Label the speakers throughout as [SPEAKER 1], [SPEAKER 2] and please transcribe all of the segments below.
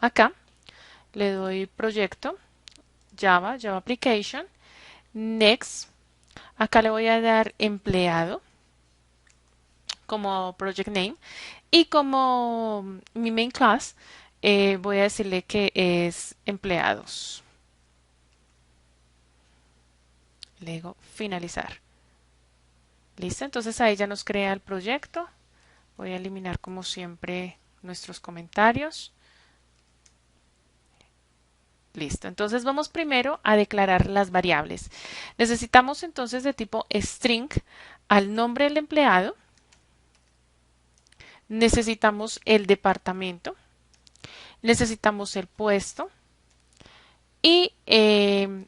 [SPEAKER 1] Acá le doy proyecto, Java, Java Application, Next. Acá le voy a dar empleado como project name y como mi main class voy a decirle que es empleados. Le digo finalizar. Listo, entonces ahí ya nos crea el proyecto. Voy a eliminar como siempre nuestros comentarios. Listo, entonces vamos primero a declarar las variables. Necesitamos entonces de tipo string al nombre del empleado. Necesitamos el departamento. Necesitamos el puesto. Y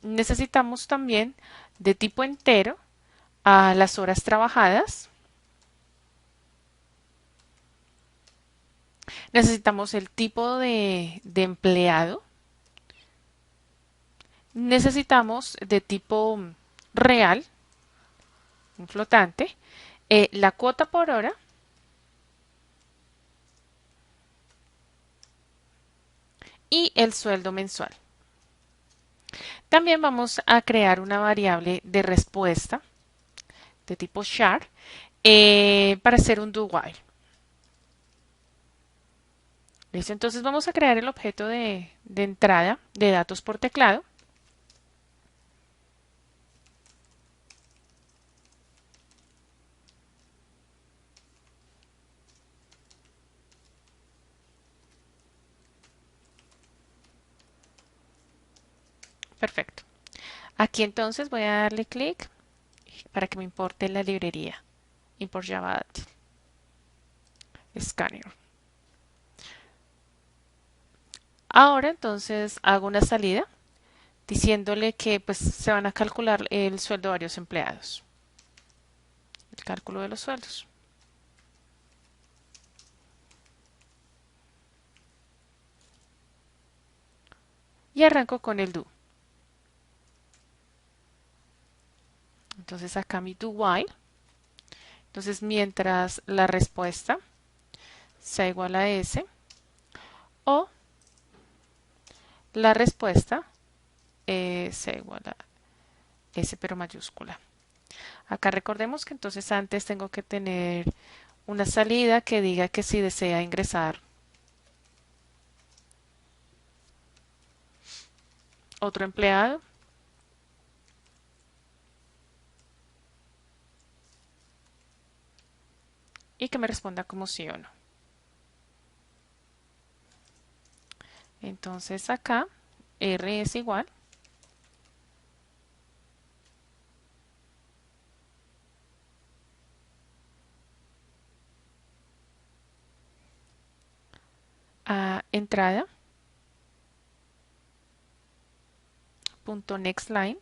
[SPEAKER 1] necesitamos también de tipo entero a las horas trabajadas. Necesitamos el tipo de empleado. Necesitamos de tipo real, un flotante, la cuota por hora y el sueldo mensual. También vamos a crear una variable de respuesta de tipo char para hacer un do while. ¿Listo? Entonces vamos a crear el objeto de entrada de datos por teclado. Perfecto. Aquí entonces voy a darle clic para que me importe la librería. Import Java Scanner. Ahora entonces hago una salida diciéndole que pues se van a calcular el sueldo de varios empleados. El cálculo de los sueldos. Y arranco con el do. Entonces acá mi do while. Entonces mientras la respuesta sea igual a S o la respuesta sea igual a S pero mayúscula. Acá recordemos que entonces antes tengo que tener una salida que diga que si desea ingresar otro empleado y que me responda como sí o no. Entonces acá R es igual a entrada punto next line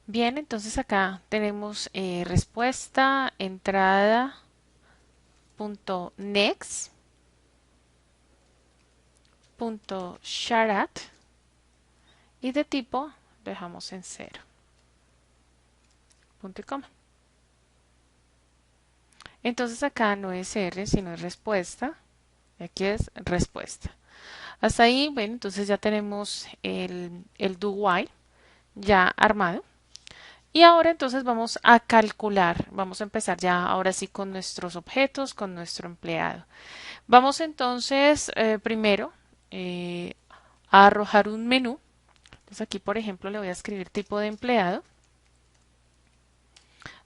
[SPEAKER 1] Bien, entonces acá tenemos respuesta, entrada, punto next, punto sharat y de tipo dejamos en cero, punto y coma. Entonces acá no es R, sino es respuesta. Y aquí es respuesta. Hasta ahí, bueno, entonces ya tenemos el do while ya armado. Y ahora entonces vamos a calcular, vamos a empezar ya ahora sí con nuestros objetos, con nuestro empleado. Vamos entonces primero a arrojar un menú. Entonces aquí por ejemplo le voy a escribir tipo de empleado.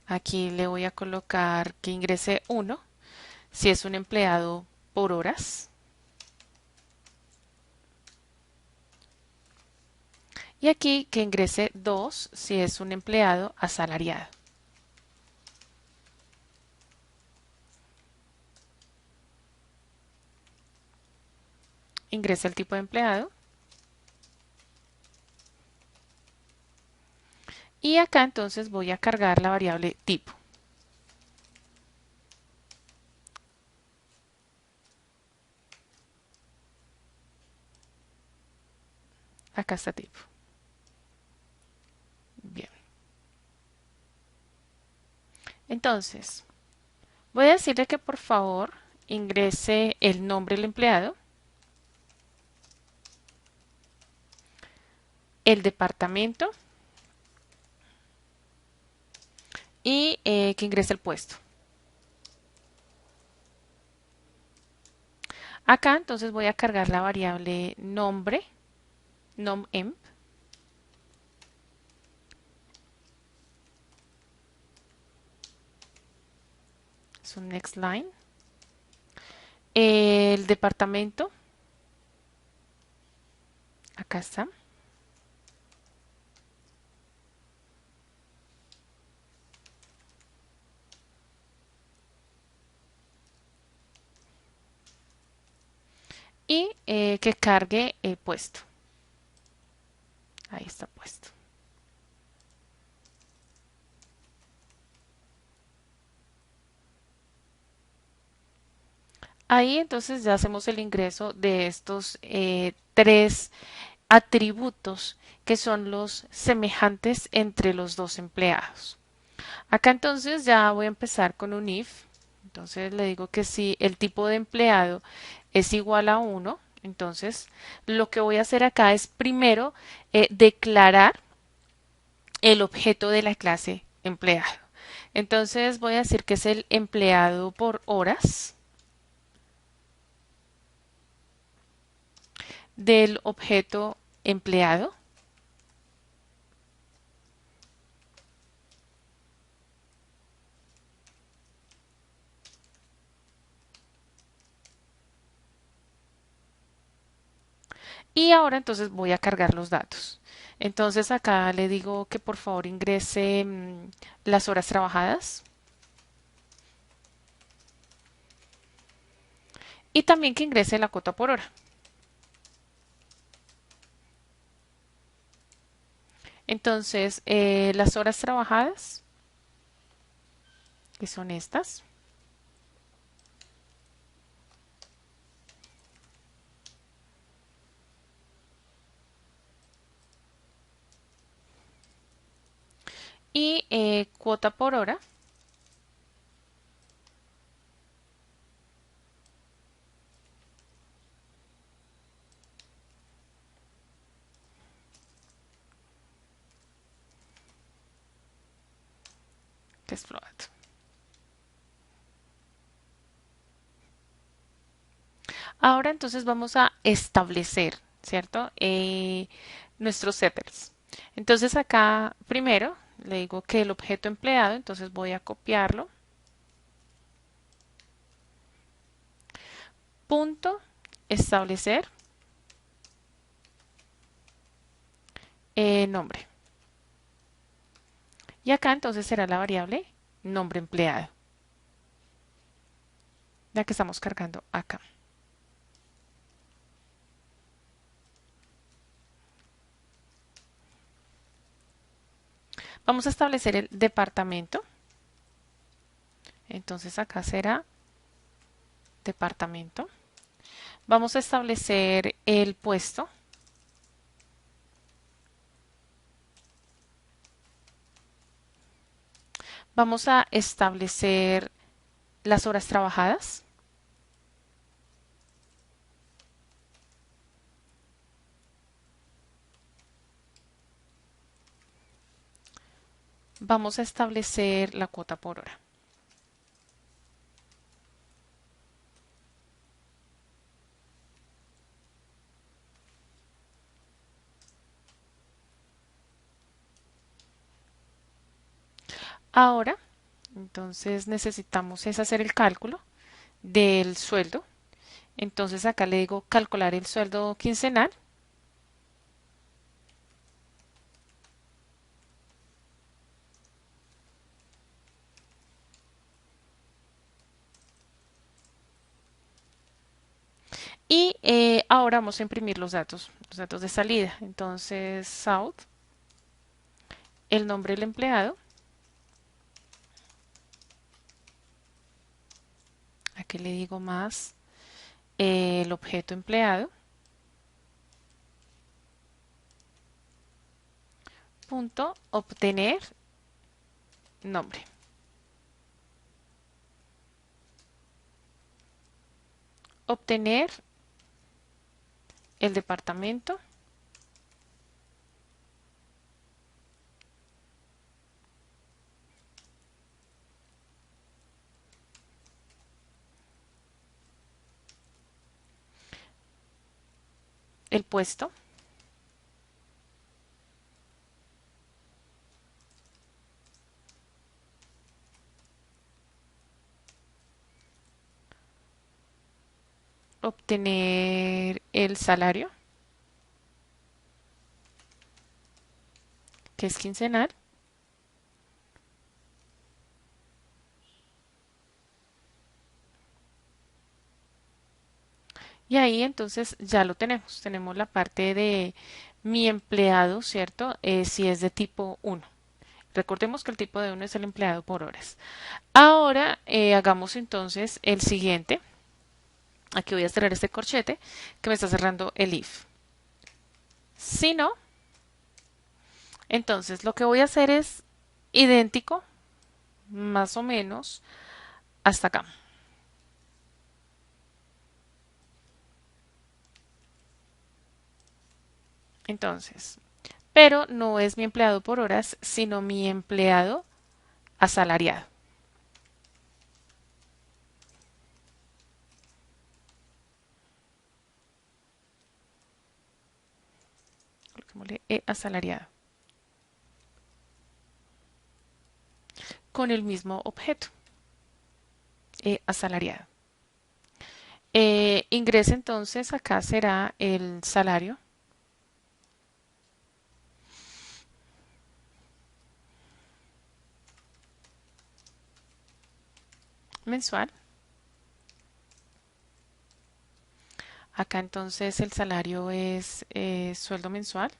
[SPEAKER 1] Aquí le voy a colocar que ingrese 1 si es un empleado por horas. Y aquí que ingrese 2 si es un empleado asalariado. Ingresa el tipo de empleado. Y acá entonces voy a cargar la variable tipo. Acá está tipo. Entonces, voy a decirle que por favor ingrese el nombre del empleado, el departamento y que ingrese el puesto. Acá entonces voy a cargar la variable nombre, nomemp. Es un next line. El departamento, acá está. Y que cargue el puesto. Ahí está puesto. Ahí entonces ya hacemos el ingreso de estos tres atributos que son los semejantes entre los dos empleados. Acá entonces ya voy a empezar con un if. Entonces le digo que si el tipo de empleado es igual a 1, entonces lo que voy a hacer acá es primero declarar el objeto de la clase empleado. Entonces voy a decir que es el empleado por horas del objeto empleado. Y ahora entonces voy a cargar los datos. Entonces acá le digo que por favor ingrese las horas trabajadas y también que ingrese la cuota por hora. Entonces las horas trabajadas, que son estas, y cuota por hora, que es float. Ahora entonces vamos a establecer, ¿cierto? Nuestros setters. Entonces acá primero le digo que el objeto empleado, entonces voy a copiarlo. Punto establecer nombre. Y acá entonces será la variable nombre empleado, la que estamos cargando acá. Vamos a establecer el departamento. Entonces acá será departamento. Vamos a establecer el puesto. Vamos a establecer las horas trabajadas. Vamos a establecer la cuota por hora. Ahora, entonces necesitamos es hacer el cálculo del sueldo. Entonces acá le digo calcular el sueldo quincenal. Y ahora vamos a imprimir los datos de salida. Entonces, South, el nombre del empleado. Aquí le digo más el objeto empleado. Punto obtener nombre. obtener el departamento, el puesto, obtener el salario, que es quincenal, y ahí entonces ya lo tenemos. Tenemos la parte de mi empleado, ¿cierto? Si es de tipo 1. Recordemos que el tipo de 1 es el empleado por horas. Ahora hagamos entonces el siguiente. Aquí voy a cerrar este corchete que me está cerrando el if. Si no, entonces lo que voy a hacer es idéntico, más o menos, hasta acá. Entonces, pero no es mi empleado por horas, sino mi empleado asalariado. Coloquémosle asalariado. Con el mismo objeto, asalariado. Ingresa entonces, acá será el salario mensual. Acá entonces el salario es sueldo mensual.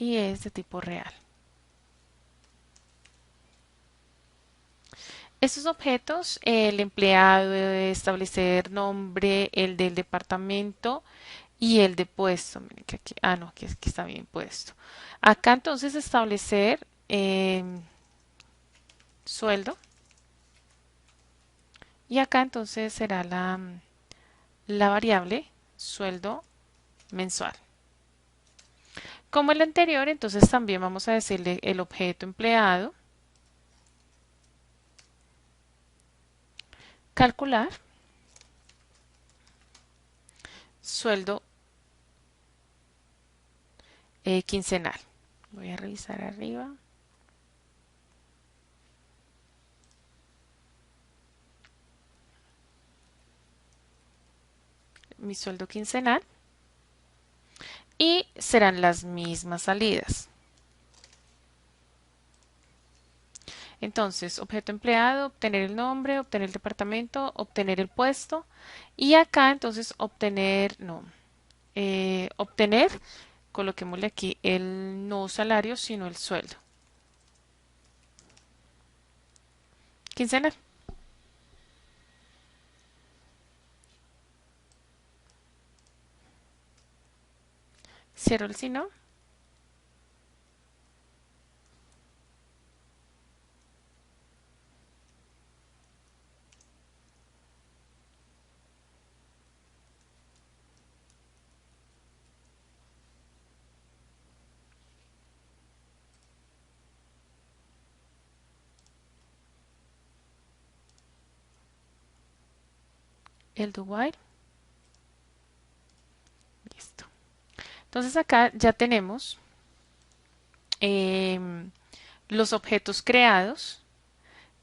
[SPEAKER 1] Y es de tipo real. Estos objetos, el empleado debe establecer nombre, el del departamento y el de puesto. Miren que aquí, no, aquí está bien puesto. Acá entonces establecer sueldo y acá entonces será la variable sueldo mensual. Como el anterior, entonces también vamos a decirle el objeto empleado, calcular sueldo quincenal. Voy a revisar arriba. Mi sueldo quincenal y serán las mismas salidas. Entonces, objeto empleado, obtener el nombre, obtener el departamento, obtener el puesto y acá entonces obtener, no, obtener, coloquémosle aquí el no salario, sino el sueldo. Quincenal. Cierro el si no. El do while. Listo. Entonces acá ya tenemos los objetos creados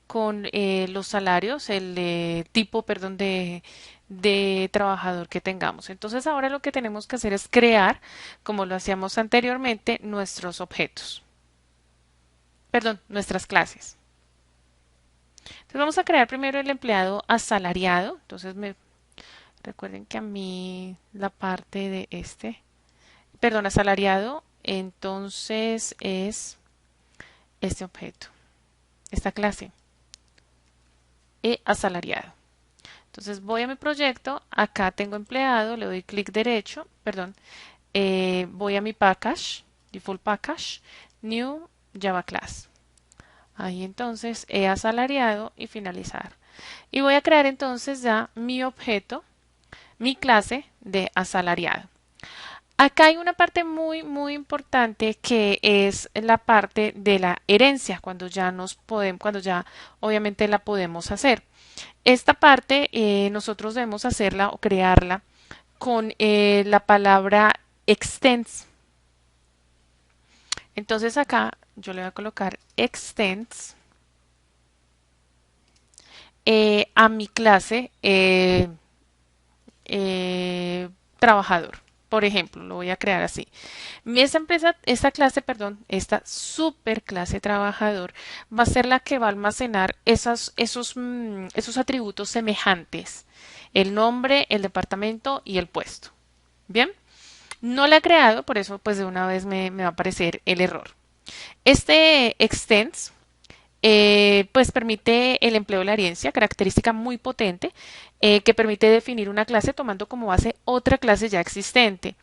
[SPEAKER 1] con los salarios, el tipo, perdón, de trabajador que tengamos. Entonces ahora lo que tenemos que hacer es crear, como lo hacíamos anteriormente, nuestros objetos. Perdón, nuestras clases. Entonces vamos a crear primero el empleado asalariado. Entonces recuerden que a mí la parte de perdón, asalariado, entonces es este objeto, esta clase, asalariado. Entonces voy a mi proyecto, acá tengo empleado, le doy clic derecho, perdón, voy a mi package, default package, new Java class. Ahí entonces he asalariado y finalizar. Y voy a crear entonces ya mi objeto, mi clase de asalariado. Acá hay una parte muy importante que es la parte de la herencia, cuando ya cuando ya obviamente la podemos hacer. Esta parte nosotros debemos hacerla o crearla con la palabra extends. Entonces acá yo le voy a colocar extends a mi clase trabajador. Por ejemplo, lo voy a crear así. Esta clase, perdón, esta super clase trabajador va a ser la que va a almacenar esos atributos semejantes. El nombre, el departamento y el puesto. Bien, no la he creado, por eso pues de una vez me va a aparecer el error. Este extends pues permite el empleo de la herencia, característica muy potente que permite definir una clase tomando como base otra clase ya existente.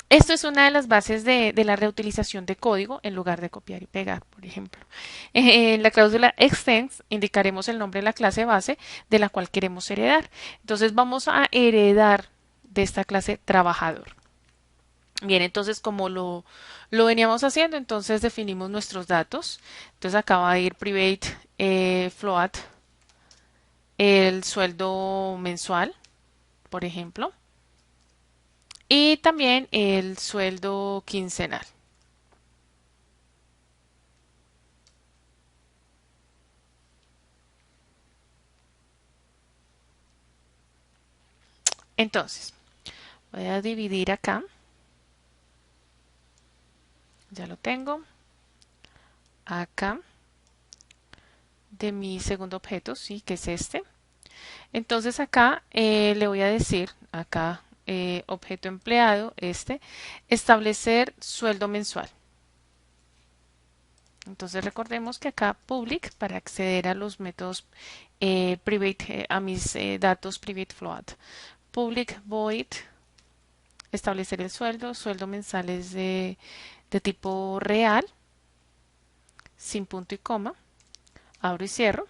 [SPEAKER 1] Esto es una de las bases de la reutilización de código en lugar de copiar y pegar, por ejemplo. En la cláusula extends indicaremos el nombre de la clase base de la cual queremos heredar. Entonces vamos a heredar de esta clase trabajador. Bien, entonces como lo veníamos haciendo, entonces definimos nuestros datos. Entonces acá va a ir private float, el sueldo mensual, por ejemplo, y también el sueldo quincenal. Entonces, voy a dividir acá, ya lo tengo, acá, de mi segundo objeto, sí, que es este. Entonces acá le voy a decir, acá, objeto empleado, este, establecer sueldo mensual. Entonces recordemos que acá public para acceder a los métodos private, a mis datos private float. Public void, establecer el sueldo, sueldo mensual es de tipo real, sin punto y coma, abro y cierro.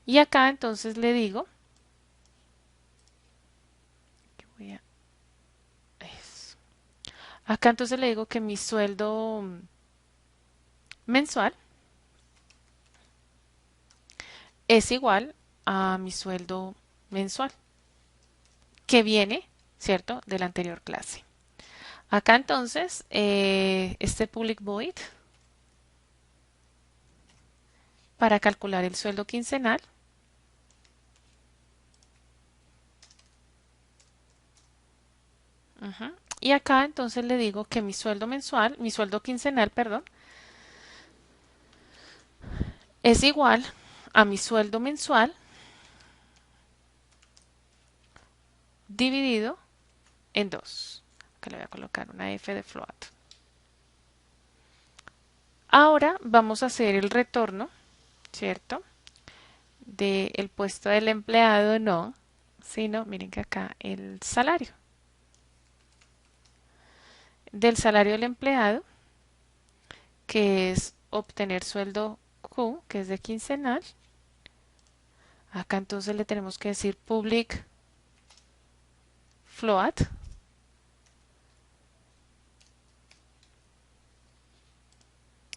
[SPEAKER 1] Y acá entonces le digo, voy a, acá entonces le digo que mi sueldo mensual es igual a mi sueldo mensual que viene, ¿cierto?, de la anterior clase. Acá entonces, este public void para calcular el sueldo quincenal. Y acá entonces le digo que mi sueldo mensual, mi sueldo quincenal, perdón, es igual a mi sueldo mensual dividido en 2. Acá le voy a colocar una F de float. Ahora vamos a hacer el retorno, ¿cierto? Del puesto del empleado, no, sino, miren que acá el salario. Del salario del empleado, que es obtener sueldo Q, que es de quincenal. Acá entonces le tenemos que decir public float.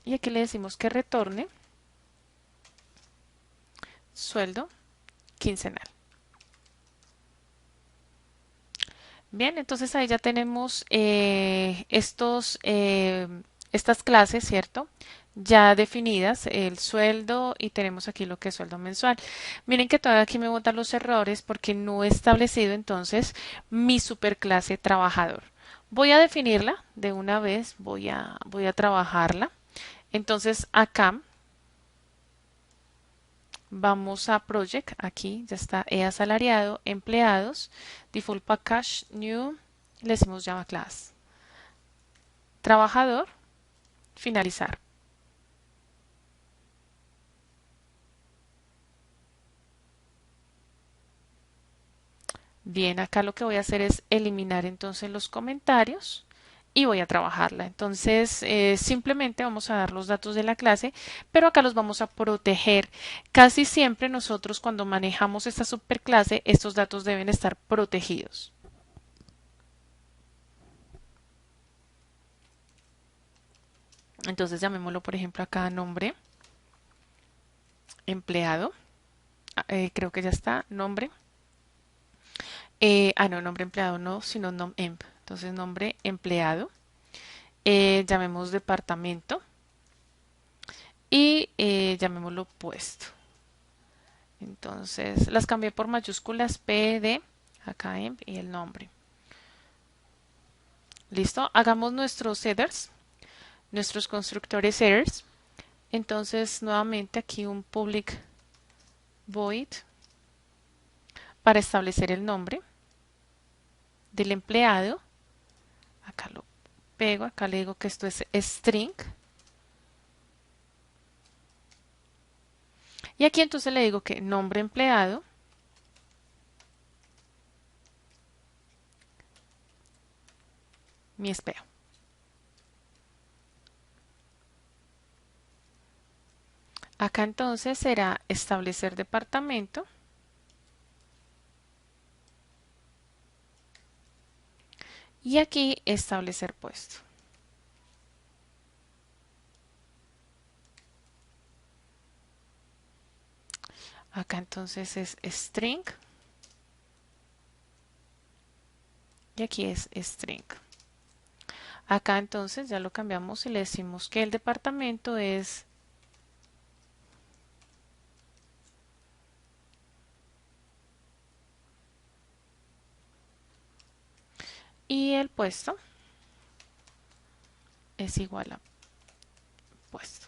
[SPEAKER 1] Y aquí le decimos que retorne sueldo quincenal. Bien, entonces ahí ya tenemos estas clases, ¿cierto? Ya definidas, el sueldo y tenemos aquí lo que es sueldo mensual. Miren que todavía aquí me botan los errores porque no he establecido entonces mi superclase trabajador. Voy a definirla de una vez, voy a trabajarla. Entonces acá vamos a Project, aquí ya está, he asalariado, empleados, default package, new, le decimos Java class, trabajador, finalizar. Bien, acá lo que voy a hacer es eliminar entonces los comentarios y voy a trabajarla. Entonces, simplemente vamos a dar los datos de la clase, pero acá los vamos a proteger. Casi siempre nosotros cuando manejamos esta superclase, estos datos deben estar protegidos. Entonces, llamémoslo, por ejemplo, acá nombre, empleado. Creo que ya está, nombre. No, nombre empleado no, sino nom emp. Entonces, nombre empleado. Llamemos departamento y llamémoslo puesto. Entonces las cambié por mayúsculas PD, acá emp y el nombre. Listo, hagamos nuestros headers, nuestros constructores headers. Entonces nuevamente aquí un public void para establecer el nombre del empleado. Acá lo pego, acá le digo que esto es string. Y aquí entonces le digo que nombre empleado mi espejo. Acá entonces será establecer departamento y aquí establecer puesto. Acá entonces es string y aquí es string. Acá entonces ya lo cambiamos y le decimos que el departamento es y el puesto es igual a puesto.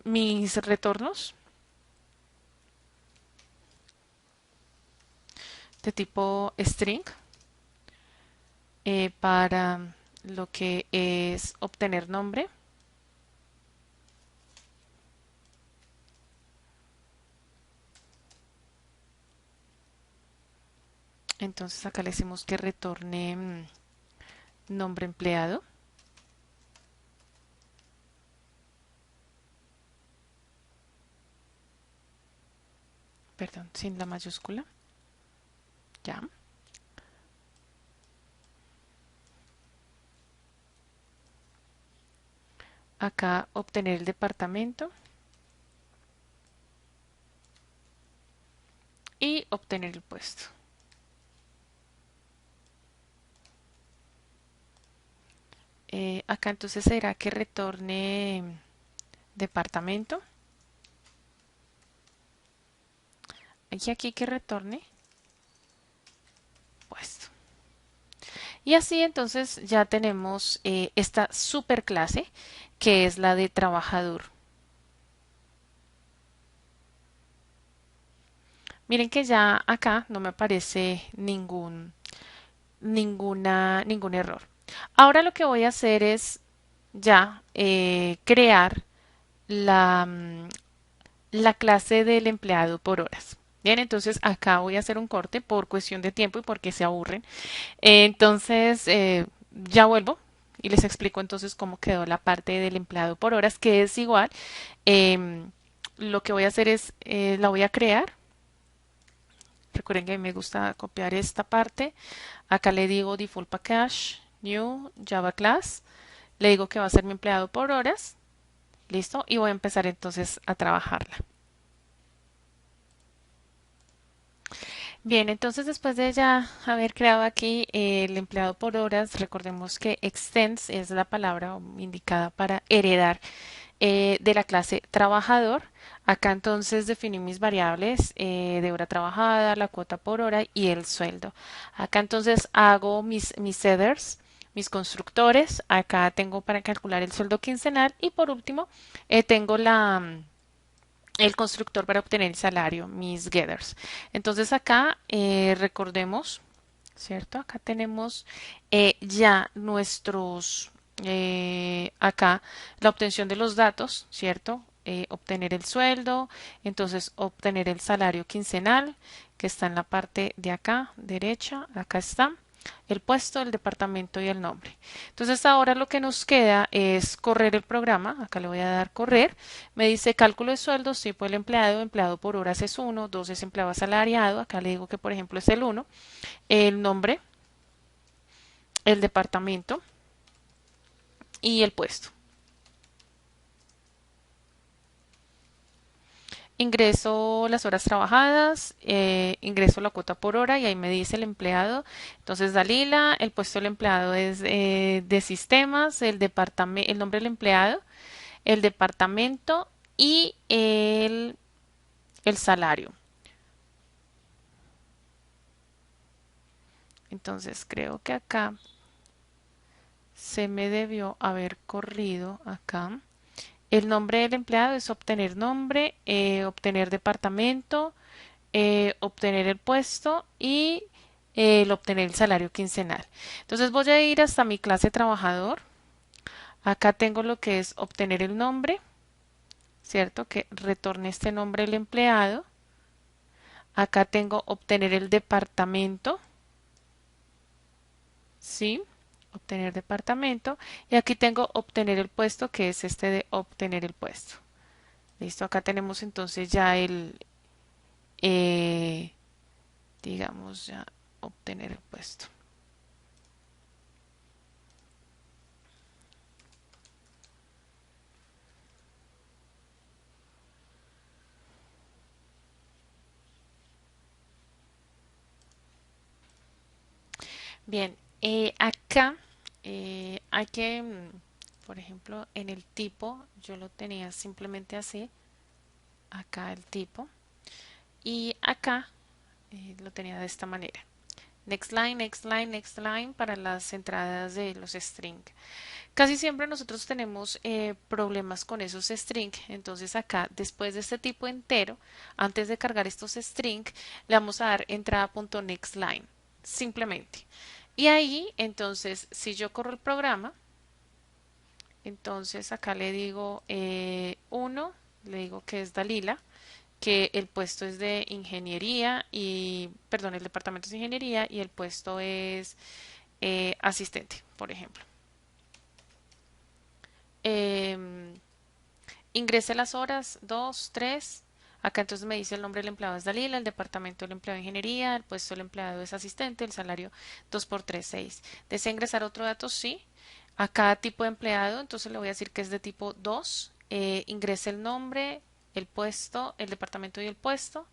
[SPEAKER 1] Mis retornos de tipo string para lo que es obtener nombre. Entonces acá le decimos que retorne nombre empleado. Perdón, sin la mayúscula. Ya. Acá obtener el departamento. Y obtener el puesto. Acá entonces será que retorne departamento. Y aquí que retorne puesto. Y así entonces ya tenemos esta superclase que es la de trabajador. Miren que ya acá no me aparece ningún error. Ahora lo que voy a hacer es ya crear la clase del empleado por horas. Bien, entonces acá voy a hacer un corte por cuestión de tiempo y porque se aburren. Entonces ya vuelvo y les explico entonces cómo quedó la parte del empleado por horas, que es igual. Lo que voy a hacer es, la voy a crear. Recuerden que me gusta copiar esta parte. Acá le digo default package, new, Java class. Le digo que va a ser mi empleado por horas. Listo. Y voy a empezar entonces a trabajarla. Bien, entonces después de ya haber creado aquí el empleado por horas, recordemos que extends es la palabra indicada para heredar de la clase trabajador. Acá entonces definí mis variables de hora trabajada, la cuota por hora y el sueldo. Acá entonces hago mis headers, mis constructores. Acá tengo para calcular el sueldo quincenal y por último tengo el constructor para obtener el salario, mis getters. Entonces acá recordemos, ¿cierto? Acá tenemos ya nuestros, acá la obtención de los datos, ¿cierto? Obtener el sueldo, entonces obtener el salario quincenal que está en la parte de acá, derecha, acá está. el puesto, el departamento y el nombre. Entonces ahora lo que nos queda es correr el programa. Acá le voy a dar correr. Me dice cálculo de sueldos, tipo el empleado, empleado por horas es 1, 2 es empleado asalariado. Acá le digo que por ejemplo es el 1, el nombre, el departamento y el puesto. Ingreso las horas trabajadas, ingreso la cuota por hora y ahí me dice el empleado. Entonces, Dalila, el puesto del empleado es de sistemas, el departamento, el nombre del empleado, el departamento y el salario. Entonces, creo que acá se me debió haber corrido acá. El nombre del empleado es obtener nombre, obtener departamento, obtener el puesto y el obtener el salario quincenal. Entonces voy a ir hasta mi clase trabajador. Acá tengo lo que es obtener el nombre, ¿cierto? Que retorne este nombre el empleado. Acá tengo obtener el departamento, ¿sí? Obtener departamento. Y aquí tengo obtener el puesto, que es este de obtener el puesto. Listo, acá tenemos entonces ya eh, digamos, ya obtener el puesto. Bien, acá hay que, por ejemplo, en el tipo, yo lo tenía simplemente así, acá el tipo, y acá lo tenía de esta manera. Next line, next line, next line para las entradas de los string. Casi siempre nosotros tenemos problemas con esos string, entonces acá después de este tipo entero, antes de cargar estos string, le vamos a dar entrada.nextLine, simplemente. Y ahí, entonces, si yo corro el programa, entonces acá le digo 1, le digo que es Dalila, que el puesto es de ingeniería y, perdón, el departamento es de ingeniería y el puesto es asistente, por ejemplo. Em, Ingrese las horas, 2, 3. Acá entonces me dice el nombre del empleado es Dalila, el departamento del empleado de ingeniería, el puesto del empleado es asistente, el salario 2 por 3, 6. ¿Desea ingresar otro dato? Sí. A cada tipo de empleado, entonces le voy a decir que es de tipo 2. Ingrese el nombre, el puesto, el departamento y el puesto.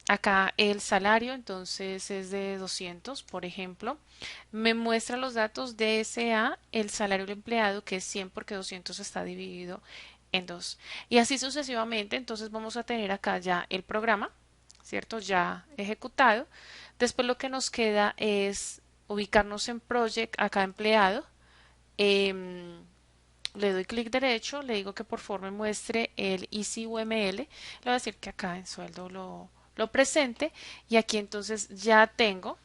[SPEAKER 1] Acá el salario entonces es de 200, por ejemplo. Me muestra los datos de SA, el salario del empleado, que es 100 porque 200 está dividido en 2. Y así sucesivamente, entonces vamos a tener acá ya el programa, ¿cierto? Ya ejecutado. Después lo que nos queda es ubicarnos en Project, acá empleado. Em, Le doy clic derecho, le digo que por favor me muestre el EasyUML, le voy a decir que acá en sueldo lo presente y aquí entonces ya tengo,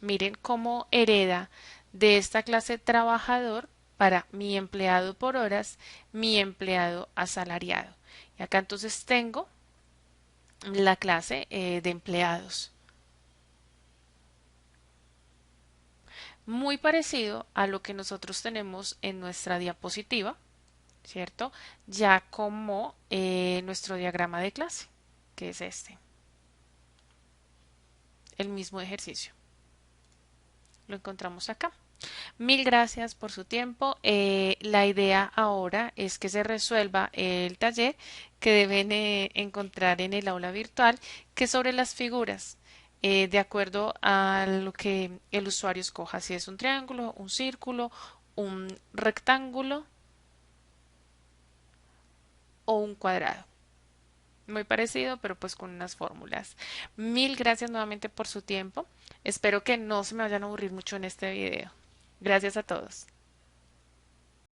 [SPEAKER 1] miren cómo hereda de esta clase trabajador para mi empleado por horas, mi empleado asalariado. Y acá entonces tengo la clase de empleados. Muy parecido a lo que nosotros tenemos en nuestra diapositiva, ¿cierto? Ya como nuestro diagrama de clase, que es este, el mismo ejercicio. Lo encontramos acá. Mil gracias por su tiempo. La idea ahora es que se resuelva el taller que deben encontrar en el aula virtual, que es sobre las figuras, de acuerdo a lo que el usuario escoja, si es un triángulo, un círculo, un rectángulo o un cuadrado. Muy parecido, pero pues con unas fórmulas. Mil gracias nuevamente por su tiempo. Espero que no se me vayan a aburrir mucho en este video. Gracias a todos.